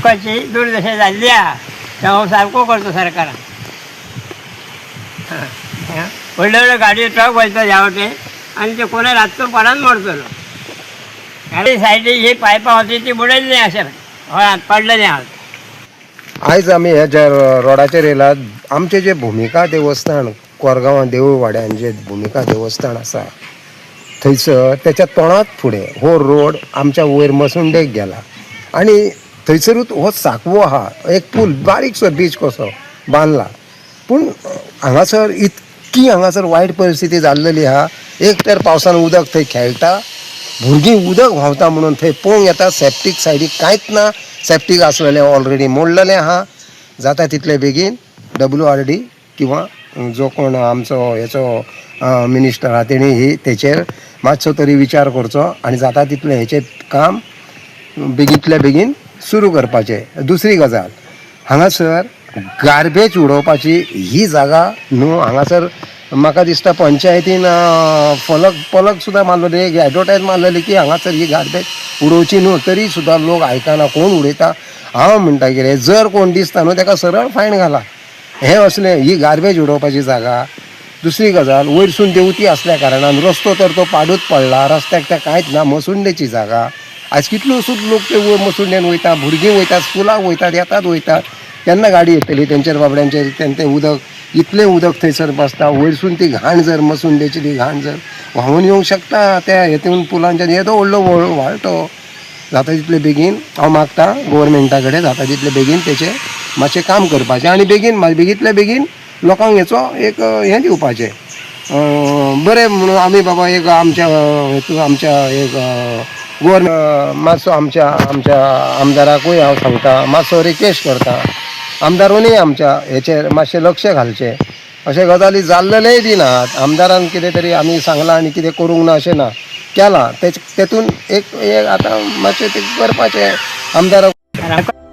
लोकांची दुर्दशा झाली आहे तेव्हा सारखं करतो सरकार. व्हडले व्हडले गाडी ट्रक वयता ह्या आणि ते कोणा रातचो पडान मरतलो. आणि सायडीक ही पायपां होती ती बुडयली नाही अशें हळांत पडलेली आहात. आयज आमी ह्या ज्या रोडाचेर येयलात, आमचें जें भुमिका देवस्थान कोरगांवां देवूळ वाड्यान जें भुमिका देवस्थान आसा थंयसर तेच्या तोंडात फुडें हो रोड आमच्या वयर मसुंडेक गेला आनी थंयसरूच हो साकवो आहा, एक पूल बारीकसो बीच कसो बांदला. पूण हांगासर इतकी हांगासर वायट परिस्थिती जाल्लेली आहा. एक तर पावसान उदक थंय खेळटा, भुरगीं उदक व्हांवता म्हणून थंय पळोवंक येता. सेप्टीक सायडीक कांयच ना, सेप्टीक आसलेलें ऑलरेडी मोडलेलें आहा. जाता तितले बेगीन WRD किंवा जो कोण आमचो हेचो मिनिस्टर आहा तेणी ही तेचेर मातसो तरी विचार करचो आनी जाता तितलें हेचें काम बेगींतल्या बेगीन सुरू करपाचें. दुसरी गजाल, हांगासर गार्बेज उडोवपाची ही जागा न्हू. हांगासर म्हाका दिसता पंचायतीन फलक सुद्दां मारलेली, एक एडवर्टायज मारलेली की हांगासर ही गार्बेज उडोवची न्हू. तरी सुद्दां लोक आयकना, कोण उडयता. हांव म्हणटा कितें, जर कोण दिसता न्हू ताका सरळ फायन घाला. हें असलें ही गार्बेज उडोवपाची जागा. दुसरी गजाल, वयरसून देंवती असल्या कारणान रस्तो तर तो पाडूच पडला, रस्त्याक त्या कांयच ना, मसुंडेची जागा. आयज कितलो सुद्द लोक ते मसुंडेन वयता, भुरगीं वयतात, स्कुलाक वयतात, येतात वयतात. केन्ना गाडी येतली तेंचेर बाबड्यांचेर, तें उदक इतलें उदक थंयसर बसता. वयरसून ती घाण जर मसुंडेची ती घाण जर व्हांवून येवंक शकता त्या हेतून पुलांच्यान, येदो व्हडलो व्हाळटो. जाता तितले बेगीन हांव मागता गव्हर्मेंटा कडेन, जाता तितले बेगीन तेचें मातशें काम करपाचें आनी बेगींतल्या बेगीन लोकांक हेचो एक हें दिवपाचें. बरें म्हणून आमी बाबा एक आमच्या हेतून आमच्या एक मातसो आमच्या आमदाराकूय हांव सांगता, मातसो रिक्वेस्ट करता, आमदारूनय आमच्या हेचेर मातशें लक्ष घालचें. अशे गजाली जाल्लेलेय बी नात. आमदारान कितें तरी आमी सांगलां आनी कितें करूंक ना अशें ना, केलां तेतून एक आतां मातशें तें करपाचें आमदाराक.